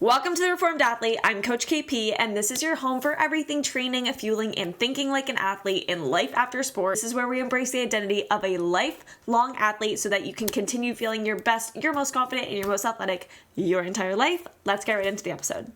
Welcome to The Reformed Athlete. I'm Coach KP, and this is your home for everything training, fueling, and thinking like an athlete in life after sport. This is where we embrace the identity of a lifelong athlete so that you can continue feeling your best, your most confident, and your most athletic your entire life. Let's get right into the episode.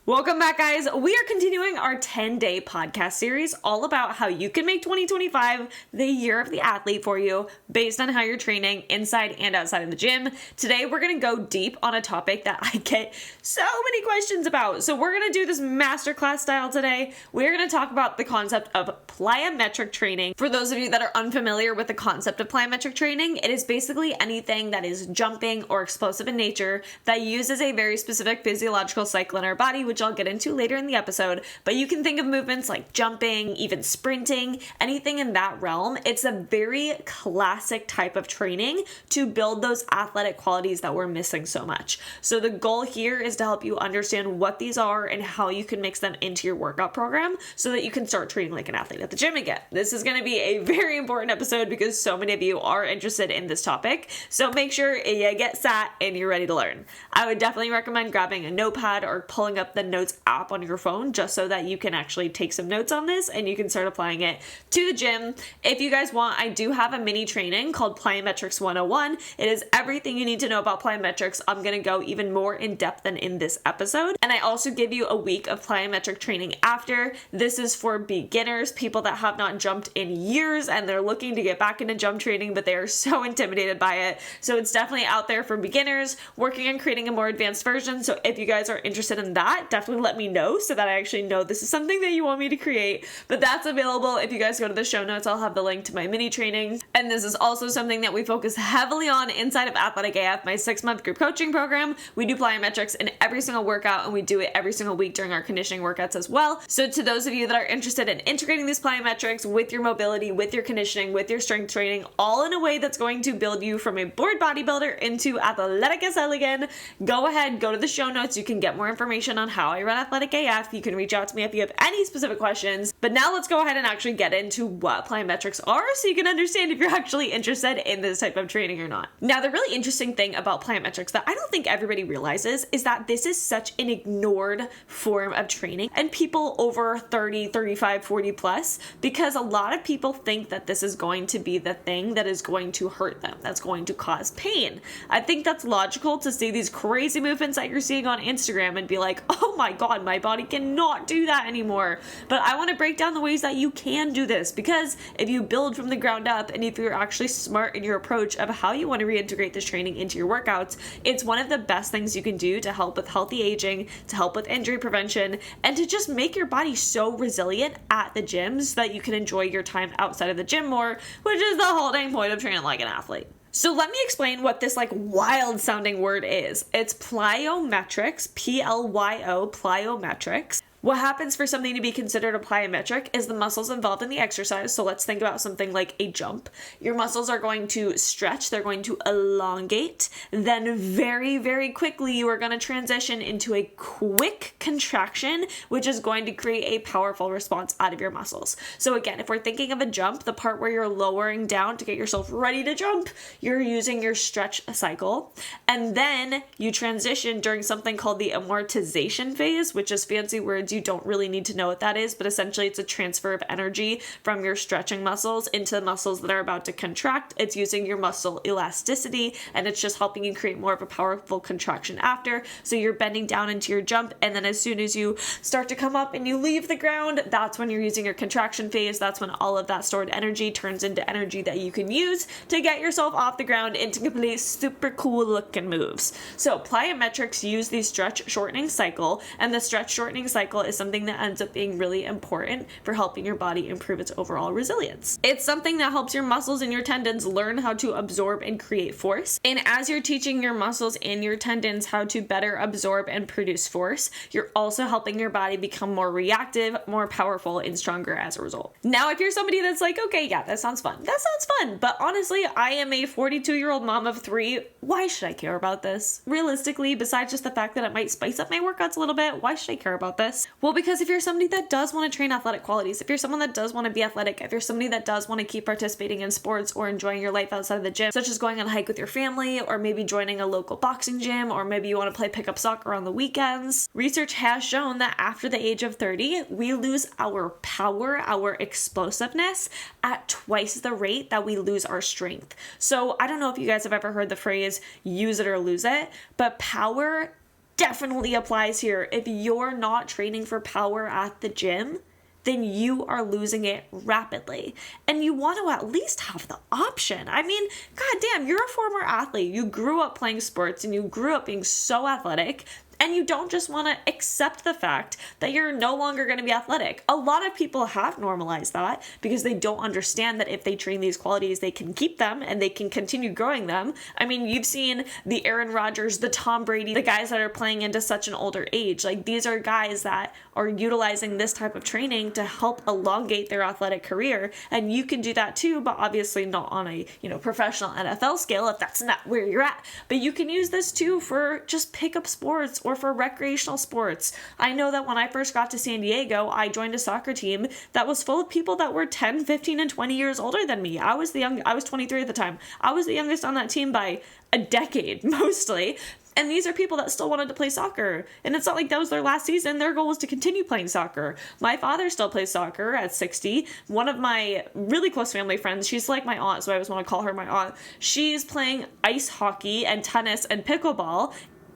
Welcome back, guys. We are continuing our 10-day podcast series all about how you can make 2025 the year of the athlete for you based on how you're training inside and outside of the gym. Today, we're going to go deep on a topic that I get so many questions about. So we're going to do this masterclass style today. We're going to talk about the concept of plyometric training. For those of you that are unfamiliar with the concept of plyometric training, it is basically anything that is jumping or explosive in nature that uses a very specific physiological cycle in our body, which I'll get into later in the episode. But you can think of movements like jumping, even sprinting, anything in that realm. It's a very classic type of training to build those athletic qualities that we're missing so much. So the goal here is to help you understand what these are and how you can mix them into your workout program so that you can start training like an athlete at the gym again. This is going to be a very important episode because so many of you are interested in this topic. So make sure you get sat and you're ready to learn. I would definitely recommend grabbing a notepad or pulling up the notes app on your phone just so that you can actually take some notes on this and you can start applying it to the gym. If you guys want, I do have a mini training called Plyometrics 101. It is everything you need to know about plyometrics. I'm going to go even more in depth than in this episode. And I also give you a week of plyometric training after. This is for beginners, people that have not jumped in years and they're looking to get back into jump training, but they are so intimidated by it. So it's definitely out there for beginners, working on creating a more advanced version. So if you guys are interested in that, definitely let me know so that I actually know this is something that you want me to create. But that's available. If you guys go to the show notes, I'll have the link to my mini trainings. And this is also something that we focus heavily on inside of Athletic AF, my 6-month group coaching program. We do plyometrics in every single workout and we do it every single week during our conditioning workouts as well. So to those of you that are interested in integrating these plyometrics with your mobility, with your conditioning, with your strength training, all in a way that's going to build you from a bored bodybuilder into athletic as hell again, go ahead, go to the show notes. You can get more information on how I run Athletic AF. You can reach out to me if you have any specific questions. But now let's go ahead and actually get into what plyometrics are so you can understand if you're actually interested in this type of training or not. Now, the really interesting thing about plyometrics that I don't think everybody realizes is that this is such an ignored form of training and people over 30, 35, 40 plus, because a lot of people think that this is going to be the thing that is going to hurt them, that's going to cause pain. I think that's logical to see these crazy movements that you're seeing on Instagram and be like, oh my God, my body cannot do that anymore. But I want to break down the ways that you can do this, because if you build from the ground up and if you're actually smart in your approach of how you want to reintegrate this training into your workouts, it's one of the best things you can do to help with healthy aging, to help with injury prevention, and to just make your body so resilient at the gym so that you can enjoy your time outside of the gym more, which is the whole dang point of training like an athlete. So let me explain what this wild sounding word is. It's plyometrics, P-L-Y-O, plyometrics. What happens for something to be considered a plyometric is the muscles involved in the exercise. So let's think about something like a jump. Your muscles are going to stretch, they're going to elongate, then very, very quickly you are going to transition into a quick contraction, which is going to create a powerful response out of your muscles. So again, if we're thinking of a jump, the part where you're lowering down to get yourself ready to jump, you're using your stretch cycle. And then you transition during something called the amortization phase, which is fancy words. You don't really need to know what that is, but essentially it's a transfer of energy from your stretching muscles into the muscles that are about to contract. It's using your muscle elasticity and it's just helping you create more of a powerful contraction after. So you're bending down into your jump, and then as soon as you start to come up and you leave the ground, that's when you're using your contraction phase. That's when all of that stored energy turns into energy that you can use to get yourself off the ground into complete super cool looking moves. So plyometrics use the stretch shortening cycle, and the stretch shortening cycle is something that ends up being really important for helping your body improve its overall resilience. It's something that helps your muscles and your tendons learn how to absorb and create force. And as you're teaching your muscles and your tendons how to better absorb and produce force, you're also helping your body become more reactive, more powerful, and stronger as a result. Now, if you're somebody that's like, okay, yeah, that sounds fun. That sounds fun. But honestly, I am a 42-year-old mom of 3. Why should I care about this? Realistically, besides just the fact that it might spice up my workouts a little bit, why should I care about this? Well, because if you're somebody that does want to train athletic qualities, if you're someone that does want to be athletic, if you're somebody that does want to keep participating in sports or enjoying your life outside of the gym, such as going on a hike with your family, or maybe joining a local boxing gym, or maybe you want to play pickup soccer on the weekends, research has shown that after the age of 30, we lose our power, our explosiveness at twice the rate that we lose our strength. So I don't know if you guys have ever heard the phrase, use it or lose it, but power definitely applies here. If you're not training for power at the gym, then you are losing it rapidly. And you want to at least have the option. I mean, goddamn, you're a former athlete. You grew up playing sports and you grew up being so athletic. And you don't just want to accept the fact that you're no longer going to be athletic. A lot of people have normalized that because they don't understand that if they train these qualities, they can keep them and they can continue growing them. I mean, you've seen the Aaron Rodgers, the Tom Brady, the guys that are playing into such an older age. Like, these are guys that are utilizing this type of training to help elongate their athletic career. And you can do that too, but obviously not on a, professional NFL scale if that's not where you're at. But you can use this too for just pickup sports or for recreational sports. I know that when I first got to San Diego, I joined a soccer team that was full of people that were 10, 15, and 20 years older than me. I was 23 at the time. I was the youngest on that team by a decade, mostly. And these are people that still wanted to play soccer. And it's not like that was their last season. Their goal was to continue playing soccer. My father still plays soccer at 60. One of my really close family friends, she's like my aunt, so I always want to call her my aunt. She's playing ice hockey and tennis and pickleball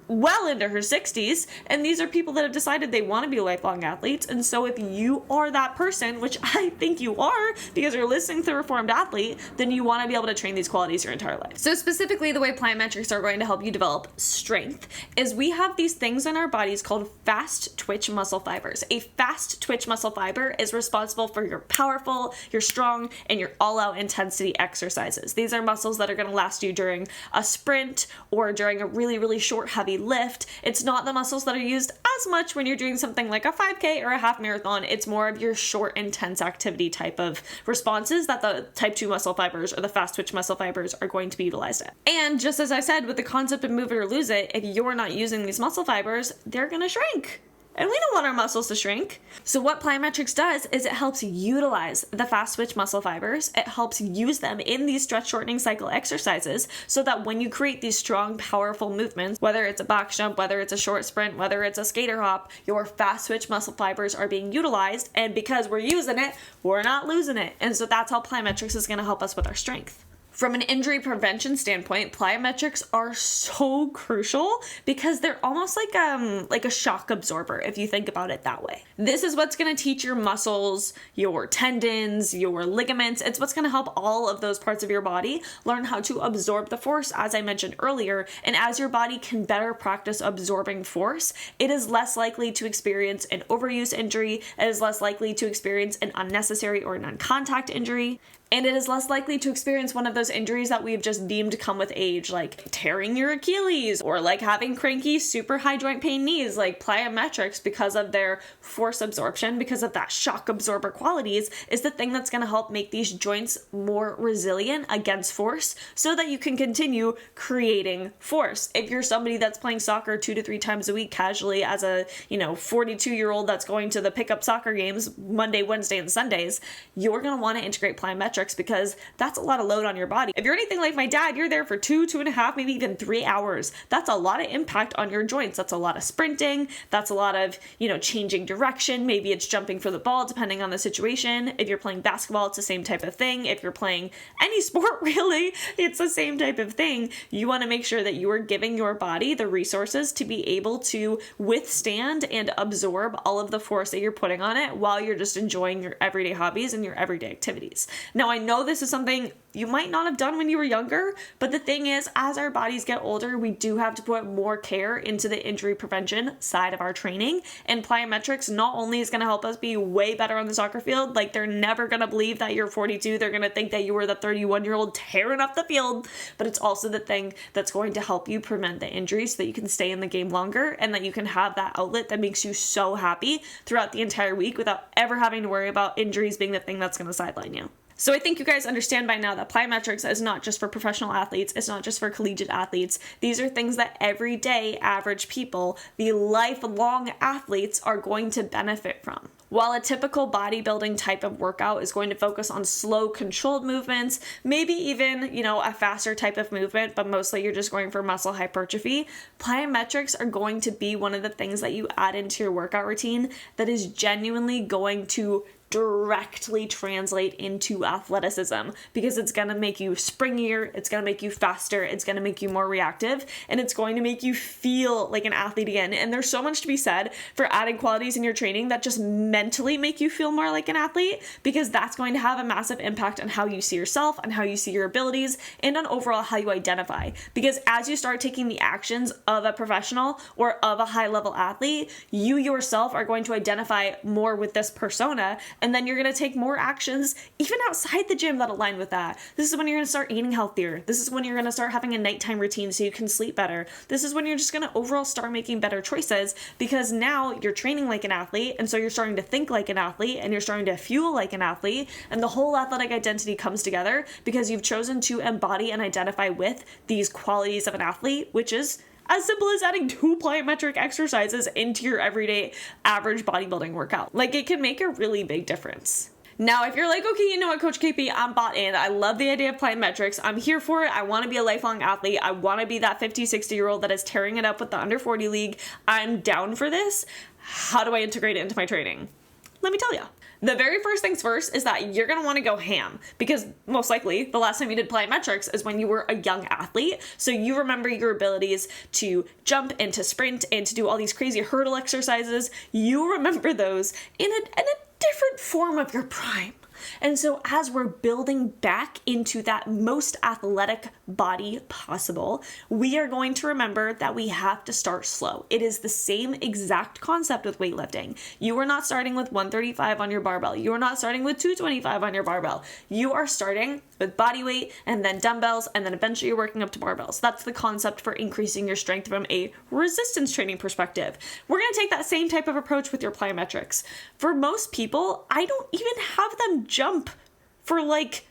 well into her 60s, and these are people that have decided they want to be lifelong athletes. And so if you are that person, which I think you are because you're listening to Reformed Athlete, then you want to be able to train these qualities your entire life. So specifically, the way plyometrics are going to help you develop strength is we have these things in our bodies called fast twitch muscle fibers. A fast twitch muscle fiber is responsible for your powerful, your strong, and your all-out intensity exercises. These are muscles that are going to last you during a sprint or during a really, really short, heavy lift. It's not the muscles that are used as much when you're doing something like a 5K or a half marathon. It's more of your short, intense activity type of responses that the type 2 muscle fibers or the fast twitch muscle fibers are going to be utilized in. And just as I said, with the concept of move it or lose it, if you're not using these muscle fibers, they're going to shrink. And we don't want our muscles to shrink. So what plyometrics does is it helps utilize the fast twitch muscle fibers. It helps use them in these stretch shortening cycle exercises so that when you create these strong, powerful movements, whether it's a box jump, whether it's a short sprint, whether it's a skater hop, your fast twitch muscle fibers are being utilized. And because we're using it, we're not losing it. And so that's how plyometrics is going to help us with our strength. From an injury prevention standpoint, plyometrics are so crucial because they're almost like a shock absorber, if you think about it that way. This is what's going to teach your muscles, your tendons, your ligaments. It's what's going to help all of those parts of your body learn how to absorb the force, as I mentioned earlier. And as your body can better practice absorbing force, it is less likely to experience an overuse injury. It is less likely to experience an unnecessary or non-contact injury. And it is less likely to experience one of those injuries that we've just deemed come with age, like tearing your Achilles or like having cranky, super high joint pain knees. Like plyometrics, because of their force absorption, because of that shock absorber qualities, is the thing that's going to help make these joints more resilient against force so that you can continue creating force. If you're somebody that's playing soccer 2 to 3 times a week casually as a, 42-year-old that's going to the pickup soccer games Monday, Wednesday, and Sundays, you're going to want to integrate plyometrics because that's a lot of load on your body. If you're anything like my dad, you're there for 2.5, maybe even 3 hours. That's a lot of impact on your joints. That's a lot of sprinting. That's a lot of, changing direction. Maybe it's jumping for the ball, depending on the situation. If you're playing basketball, it's the same type of thing. If you're playing any sport, really, it's the same type of thing. You want to make sure that you are giving your body the resources to be able to withstand and absorb all of the force that you're putting on it while you're just enjoying your everyday hobbies and your everyday activities. Now, I know this is something you might not have done when you were younger, but the thing is, as our bodies get older, we do have to put more care into the injury prevention side of our training. And plyometrics not only is going to help us be way better on the soccer field, like they're never going to believe that you're 42, they're going to think that you were the 31-year-old tearing up the field, but it's also the thing that's going to help you prevent the injuries so that you can stay in the game longer and that you can have that outlet that makes you so happy throughout the entire week without ever having to worry about injuries being the thing that's going to sideline you. So I think you guys understand by now that plyometrics is not just for professional athletes, it's not just for collegiate athletes. These are things that everyday average people, the lifelong athletes, are going to benefit from. While a typical bodybuilding type of workout is going to focus on slow, controlled movements, maybe even, a faster type of movement, but mostly you're just going for muscle hypertrophy, plyometrics are going to be one of the things that you add into your workout routine that is genuinely going to directly translate into athleticism, because it's going to make you springier, it's going to make you faster, it's going to make you more reactive, and it's going to make you feel like an athlete again. And there's so much to be said for adding qualities in your training that just mentally make you feel more like an athlete, because that's going to have a massive impact on how you see yourself, on how you see your abilities, and on overall how you identify. Because as you start taking the actions of a professional or of a high level athlete, you yourself are going to identify more with this persona. And then you're going to take more actions even outside the gym that align with that. This is when you're going to start eating healthier. This is when you're going to start having a nighttime routine so you can sleep better. This is when you're just going to overall start making better choices, because now you're training like an athlete, and so you're starting to think like an athlete, and you're starting to fuel like an athlete, and the whole athletic identity comes together because you've chosen to embody and identify with these qualities of an athlete, which is as simple as adding 2 plyometric exercises into your everyday average bodybuilding workout. Like, it can make a really big difference. Now, if you're like, okay, you know what, Coach KP, I'm bought in. I love the idea of plyometrics. I'm here for it. I want to be a lifelong athlete. I want to be that 50, 60-year-old that is tearing it up with the under 40 league. I'm down for this. How do I integrate it into my training? Let me tell you. The very first things first is that you're going to want to go ham, because most likely the last time you did plyometrics is when you were a young athlete. So you remember your abilities to jump and to sprint and to do all these crazy hurdle exercises. You remember those in a different form of your prime. And so as we're building back into that most athletic body possible, we are going to remember that we have to start slow. It is the same exact concept with weightlifting. You are not starting with 135 on your barbell. You are not starting with 225 on your barbell. You are starting with body weight and then dumbbells, and then eventually you're working up to barbells. That's the concept for increasing your strength from a resistance training perspective. We're going to take that same type of approach with your plyometrics. For most people, I don't even have them jump for like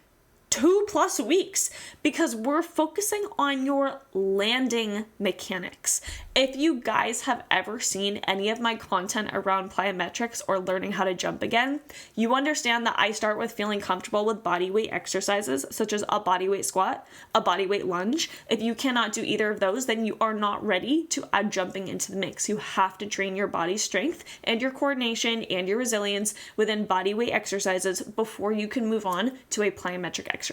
2+ weeks, because we're focusing on your landing mechanics. If you guys have ever seen any of my content around plyometrics or learning how to jump again, you understand that I start with feeling comfortable with body weight exercises, such as a body weight squat, a body weight lunge. If you cannot do either of those, then you are not ready to add jumping into the mix. You have to train your body strength and your coordination and your resilience within body weight exercises before you can move on to a plyometric exercise.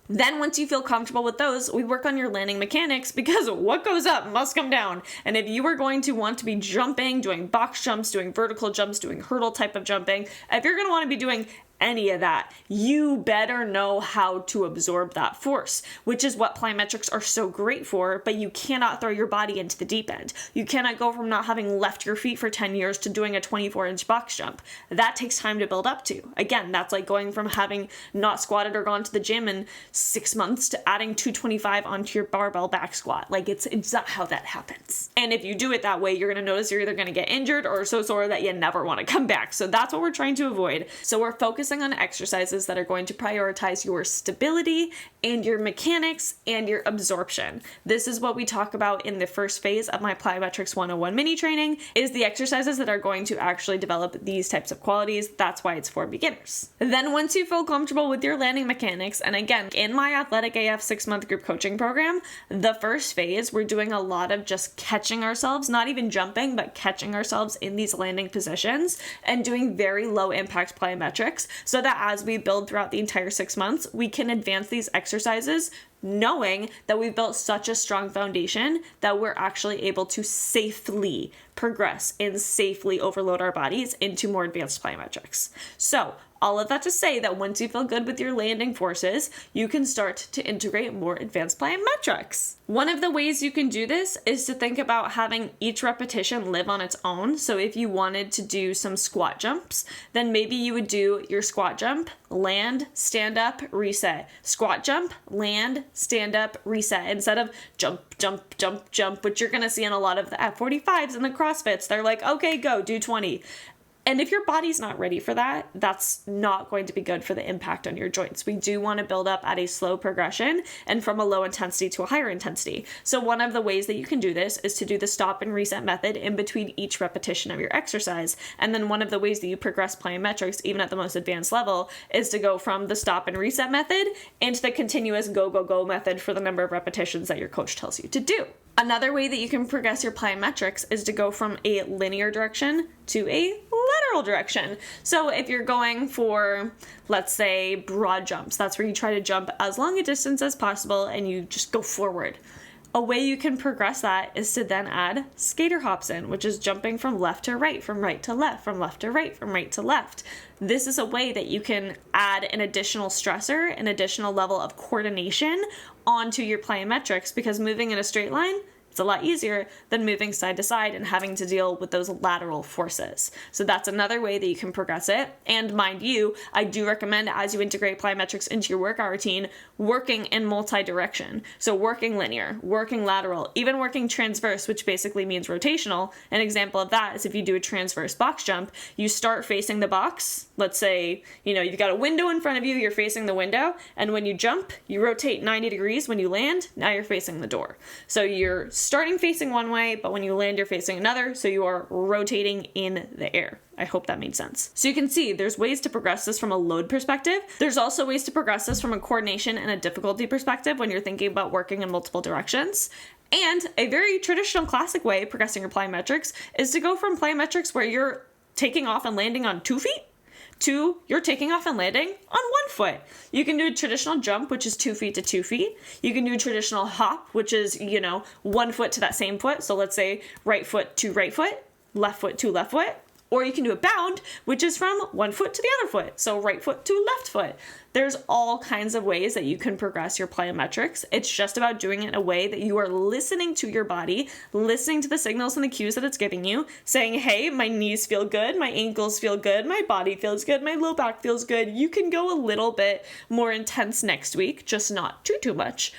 Then once you feel comfortable with those, we work on your landing mechanics, because what goes up must come down. And if you are going to want to be jumping, doing box jumps, doing vertical jumps, doing hurdle type of jumping, if you're going to want to be doing any of that, you better know how to absorb that force, which is what plyometrics are so great for. But you cannot throw your body into the deep end. You cannot go from not having left your feet for 10 years to doing a 24-inch box jump. That takes time to build up to. Again, that's like going from having not squatted or gone to the gym in 6 months to adding 225 onto your barbell back squat. Like, it's not how that happens. And if you do it that way, you're going to notice you're either going to get injured or so sore that you never want to come back. So that's what we're trying to avoid. So we're focusing on exercises that are going to prioritize your stability and your mechanics and your absorption. This is what we talk about in the first phase of my Plyometrics 101 mini training, is the exercises that are going to actually develop these types of qualities. That's why it's for beginners. Then once you feel comfortable with your landing mechanics, and again, in my Athletic AF 6-month group coaching program, the first phase, we're doing a lot of just catching ourselves, not even jumping, but catching ourselves in these landing positions and doing very low impact plyometrics, so that as we build throughout the entire 6 months, we can advance these exercises knowing that we've built such a strong foundation that we're actually able to safely progress and safely overload our bodies into more advanced plyometrics. So all of that to say that once you feel good with your landing forces, you can start to integrate more advanced plyometrics. One of the ways you can do this is to think about having each repetition live on its own. So if you wanted to do some squat jumps, then maybe you would do your squat jump, land, stand up, reset. Squat jump, land, stand up, reset. Instead of jump, jump, jump, jump, which you're going to see in a lot of the F45s and the CrossFits. They're like, okay, go, do 20. And if your body's not ready for that, that's not going to be good for the impact on your joints. We do want to build up at a slow progression and from a low intensity to a higher intensity. So one of the ways that you can do this is to do the stop and reset method in between each repetition of your exercise. And then one of the ways that you progress plyometrics, even at the most advanced level, is to go from the stop and reset method into the continuous go, go, go method for the number of repetitions that your coach tells you to do. Another way that you can progress your plyometrics is to go from a linear direction to a lateral direction. So if you're going for, let's say, broad jumps, that's where you try to jump as long a distance as possible and you just go forward. A way you can progress that is to then add skater hops in, which is jumping from left to right, from right to left, from left to right, from right to left. This is a way that you can add an additional stressor, an additional level of coordination onto your plyometrics, because moving in a straight line, it's a lot easier than moving side to side and having to deal with those lateral forces. So that's another way that you can progress it. And mind you, I do recommend, as you integrate plyometrics into your workout routine, working in multi-direction. So working linear, working lateral, even working transverse, which basically means rotational. An example of that is if you do a transverse box jump, you start facing the box. Let's say, you've got a window in front of you, you're facing the window, and when you jump, you rotate 90 degrees. When you land, now you're facing the door. So you're starting facing one way, but when you land, you're facing another, so you are rotating in the air. I hope that made sense. So you can see there's ways to progress this from a load perspective. There's also ways to progress this from a coordination and a difficulty perspective when you're thinking about working in multiple directions. And a very traditional classic way of progressing your plyometrics is to go from plyometrics where you're taking off and landing on 2 feet to you're taking off and landing on 1 foot. You can do a traditional jump, which is 2 feet to 2 feet. You can do a traditional hop, which is, 1 foot to that same foot. So let's say right foot to right foot, left foot to left foot. Or you can do a bound, which is from 1 foot to the other foot. So right foot to left foot. There's all kinds of ways that you can progress your plyometrics. It's just about doing it in a way that you are listening to your body, listening to the signals and the cues that it's giving you, saying, hey, my knees feel good, my ankles feel good, my body feels good, my low back feels good. You can go a little bit more intense next week, just not too much.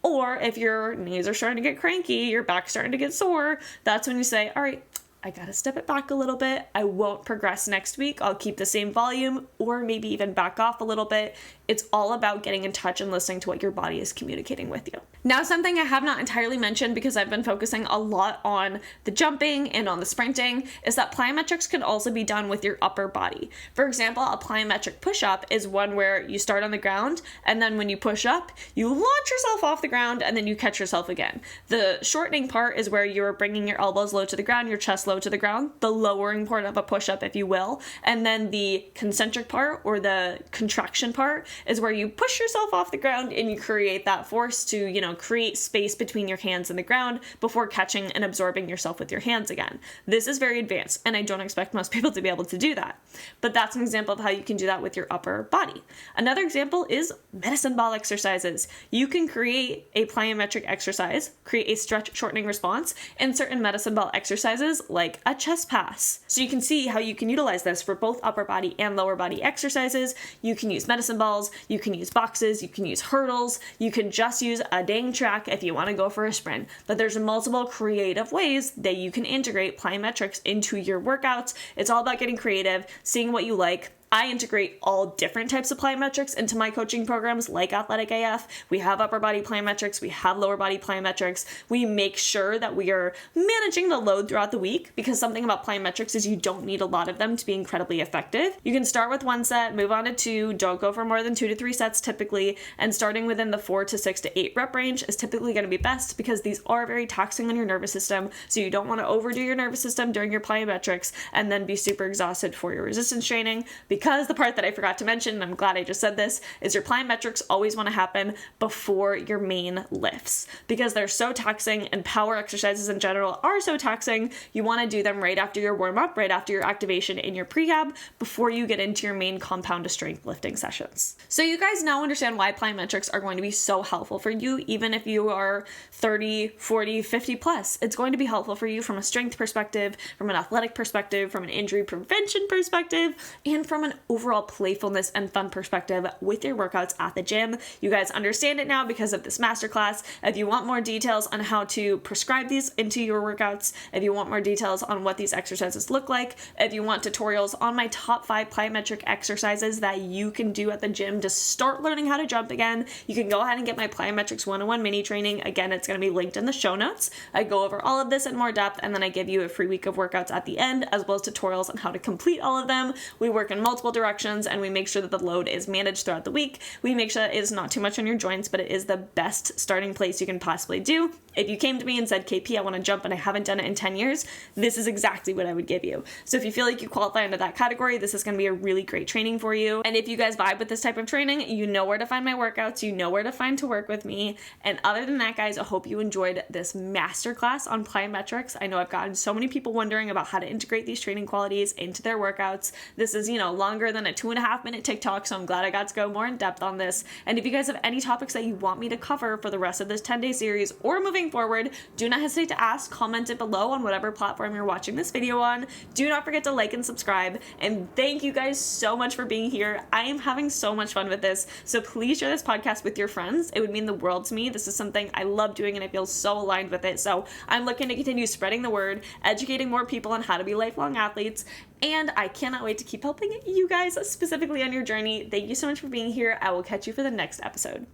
Or if your knees are starting to get cranky, your back's starting to get sore, that's when you say, all right, I gotta step it back a little bit. I won't progress next week. I'll keep the same volume or maybe even back off a little bit. It's all about getting in touch and listening to what your body is communicating with you. Now, something I have not entirely mentioned because I've been focusing a lot on the jumping and on the sprinting is that plyometrics can also be done with your upper body. For example, a plyometric push-up is one where you start on the ground and then when you push up, you launch yourself off the ground and then you catch yourself again. The shortening part is where you're bringing your elbows low to the ground, your chest low to the ground, the lowering part of a push-up, if you will. And then the concentric part or the contraction part is where you push yourself off the ground and you create that force to, create space between your hands and the ground before catching and absorbing yourself with your hands again. This is very advanced, and I don't expect most people to be able to do that. But that's an example of how you can do that with your upper body. Another example is medicine ball exercises. You can create a plyometric exercise, create a stretch shortening response in certain medicine ball exercises like a chest pass. So you can see how you can utilize this for both upper body and lower body exercises. You can use medicine balls, you can use boxes, you can use hurdles, you can just use a dang track if you want to go for a sprint. But there's multiple creative ways that you can integrate plyometrics into your workouts. It's all about getting creative, seeing what you like. I integrate all different types of plyometrics into my coaching programs like Athletic AF. We have upper body plyometrics, we have lower body plyometrics. We make sure that we are managing the load throughout the week because something about plyometrics is you don't need a lot of them to be incredibly effective. You can start with 1 set, move on to 2, don't go for more than 2 to 3 sets typically, and starting within the 4 to 6 to 8 rep range is typically going to be best because these are very taxing on your nervous system, so you don't want to overdo your nervous system during your plyometrics and then be super exhausted for your resistance training. Because the part that I forgot to mention, and I'm glad I just said this, is your plyometrics always want to happen before your main lifts because they're so taxing and power exercises in general are so taxing. You want to do them right after your warm-up, right after your activation in your prehab before you get into your main compound of strength lifting sessions. So you guys now understand why plyometrics are going to be so helpful for you even if you are 30, 40, 50 plus. It's going to be helpful for you from a strength perspective, from an athletic perspective, from an injury prevention perspective, and from an an overall playfulness and fun perspective with your workouts at the gym. You guys understand it now because of this masterclass. If you want more details on how to prescribe these into your workouts, if you want more details on what these exercises look like, if you want tutorials on my top 5 plyometric exercises that you can do at the gym to start learning how to jump again, you can go ahead and get my Plyometrics 101 mini training. Again, it's going to be linked in the show notes. I go over all of this in more depth, and then I give you a free week of workouts at the end, as well as tutorials on how to complete all of them. We work in multiple directions, and we make sure that the load is managed throughout the week. We make sure it is not too much on your joints, but it is the best starting place you can possibly do. If you came to me and said, KP, I want to jump and I haven't done it in 10 years, this is exactly what I would give you. So if you feel like you qualify under that category, this is going to be a really great training for you. And if you guys vibe with this type of training, you know where to find my workouts, you know where to find to work with me. And other than that, guys, I hope you enjoyed this masterclass on plyometrics. I know I've gotten so many people wondering about how to integrate these training qualities into their workouts. This is, longer than a 2.5 minute TikTok, so I'm glad I got to go more in depth on this. And if you guys have any topics that you want me to cover for the rest of this 10-day series or moving forward, do not hesitate to ask. Comment it below on whatever platform you're watching this video on. Do not forget to like and subscribe. And thank you guys so much for being here. I am having so much fun with this. So please share this podcast with your friends. It would mean the world to me. This is something I love doing and I feel so aligned with it. So I'm looking to continue spreading the word, educating more people on how to be lifelong athletes. And I cannot wait to keep helping you guys specifically on your journey. Thank you so much for being here. I will catch you for the next episode.